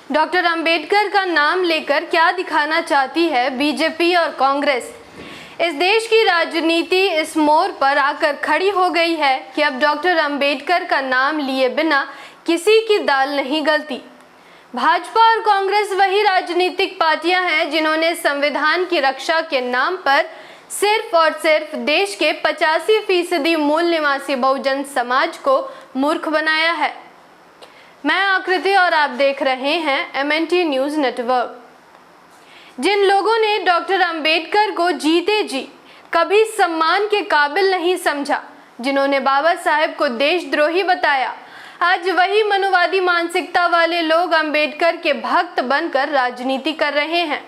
Doctor Ambedkar का नाम लेकर क्या दिखाना चाहती है बीजेपी और कांग्रेस। इस देश की राजनीति इस मोड़ पर आकर खड़ी हो गई है कि अब डॉक्टर अंबेडकर का नाम लिए बिना किसी की दाल नहीं गलती। भाजपा और कांग्रेस वही राजनीतिक पार्टियां हैं जिन्होंने संविधान की रक्षा के नाम पर सिर्फ और सिर्फ देश के 85% मूल निवासी बहुजन समाज को मूर्ख बनाया है। मैं आकृति और आप देख रहे हैं MNT न्यूज नेटवर्क। जिन लोगों ने डॉक्टर अंबेडकर को जीते जी कभी सम्मान के काबिल नहीं समझा, जिन्होंने बाबा साहेब को देशद्रोही बताया, आज वही मनुवादी मानसिकता वाले लोग अंबेडकर के भक्त बनकर राजनीति कर रहे हैं।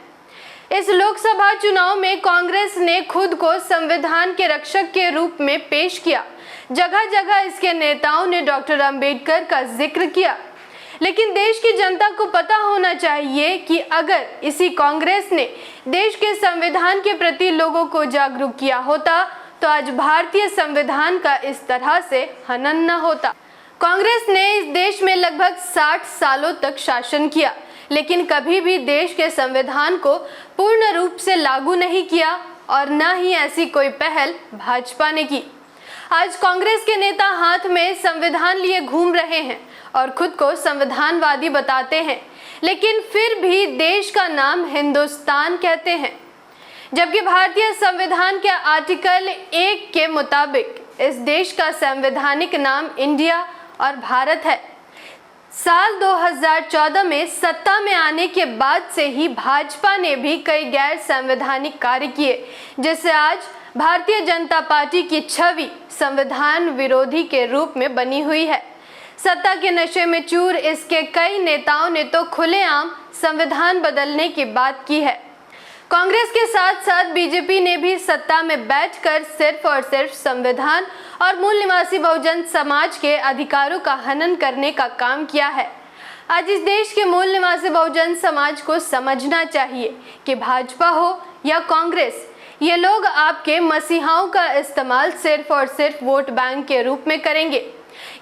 इस लोकसभा चुनाव में कांग्रेस ने खुद को संविधान के रक्षक के रूप में पेश किया। जगह जगह इसके नेताओं ने डॉक्टर अंबेडकर का जिक्र किया, लेकिन देश की जनता को पता होना चाहिए कि अगर इसी कांग्रेस ने देश के संविधान के प्रति लोगों को जागरूक किया होता तो आज भारतीय संविधान का इस तरह से हनन न होता। कांग्रेस ने इस देश में लगभग 60 सालों तक शासन किया, लेकिन कभी भी देश के संविधान को पूर्ण रूप से लागू नहीं किया और न ही ऐसी कोई पहल भाजपा ने की। आज कांग्रेस के नेता हाथ में संविधान लिए घूम रहे हैं और खुद को संविधानवादी बताते हैं, लेकिन फिर भी देश का नाम हिंदुस्तान कहते हैं, जबकि भारतीय संविधान के आर्टिकल 1 के मुताबिक इस देश का संवैधानिक नाम इंडिया और भारत है। साल 2014 में सत्ता में आने के बाद से ही भाजपा ने भी कई गैर संवैधानिक कार्य किए, जिससे आज भारतीय जनता पार्टी की छवि संविधान विरोधी के रूप में बनी हुई है। सत्ता के नशे में चूर इसके कई नेताओं ने तो खुलेआम संविधान बदलने की बात की है। कांग्रेस के साथ साथ बीजेपी ने भी सत्ता में बैठकर सिर्फ और सिर्फ संविधान और मूल निवासी बहुजन समाज के अधिकारों का हनन करने का काम किया है। आज इस देश के मूल निवासी बहुजन समाज को समझना चाहिए कि भाजपा हो या कांग्रेस, ये लोग आपके मसीहाओं का इस्तेमाल सिर्फ और सिर्फ वोट बैंक के रूप में करेंगे।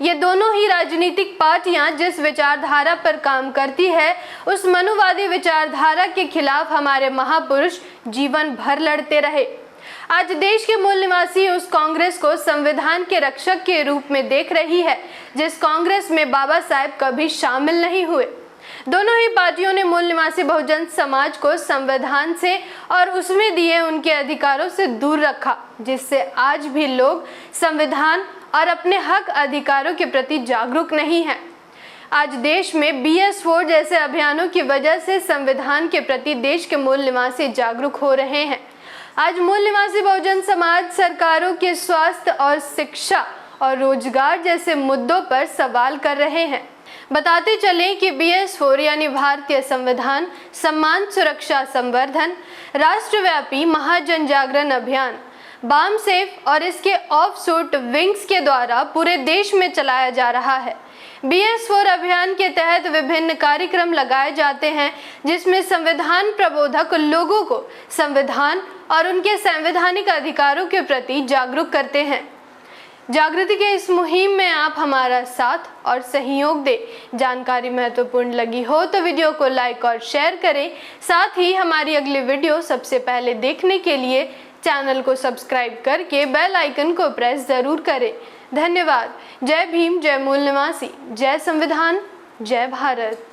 ये दोनों ही राजनीतिक पार्टियां जिस विचारधारा पर काम करती है, उस मनुवादी विचारधारा के खिलाफ हमारे महापुरुष जीवन भर लड़ते रहे। आज देश के मूल निवासी उस कांग्रेस को संविधान के रक्षक के रूप में देख रही है, जिस कांग्रेस में बाबा साहेब कभी शामिल नहीं हुए। दोनों ही पार्टियों ने मूल निवासी बहुजन समाज को संविधान से और उसमें दिए उनके अधिकारों से दूर रखा, जिससे आज भी लोग संविधान और अपने हक अधिकारों के प्रति जागरूक नहीं हैं। आज देश में BS4 जैसे अभियानों की वजह से संविधान के प्रति देश के मूल निवासी जागरूक हो रहे हैं। आज मूल निवासी बहुजन समाज सरकारों के स्वास्थ्य और शिक्षा और रोजगार जैसे मुद्दों पर सवाल कर रहे हैं। बताते चलें कि BS4 यानी भारतीय संविधान सम्मान सुरक्षा संवर्धन राष्ट्रव्यापी महाजन जागरण अभियान बामसेफ और इसके ऑफशूट विंग्स के द्वारा पूरे देश में चलाया जा रहा है। BS4 अभियान के तहत विभिन्न कार्यक्रम लगाए जाते हैं, जिसमें संविधान प्रबोधक लोगों को संविधान और उनके संवैधानिक अधिकारों के प्रति जागरूक करते हैं। जागृति के इस मुहिम में आप हमारा साथ और सहयोग दें। जानकारी महत्वपूर्ण लगी हो तो वीडियो को लाइक और शेयर करें। साथ ही हमारी अगली वीडियो सबसे पहले देखने के लिए चैनल को सब्सक्राइब करके बेल आइकन को प्रेस जरूर करें। धन्यवाद। जय भीम, जय मूल निवासी, जय संविधान, जय भारत।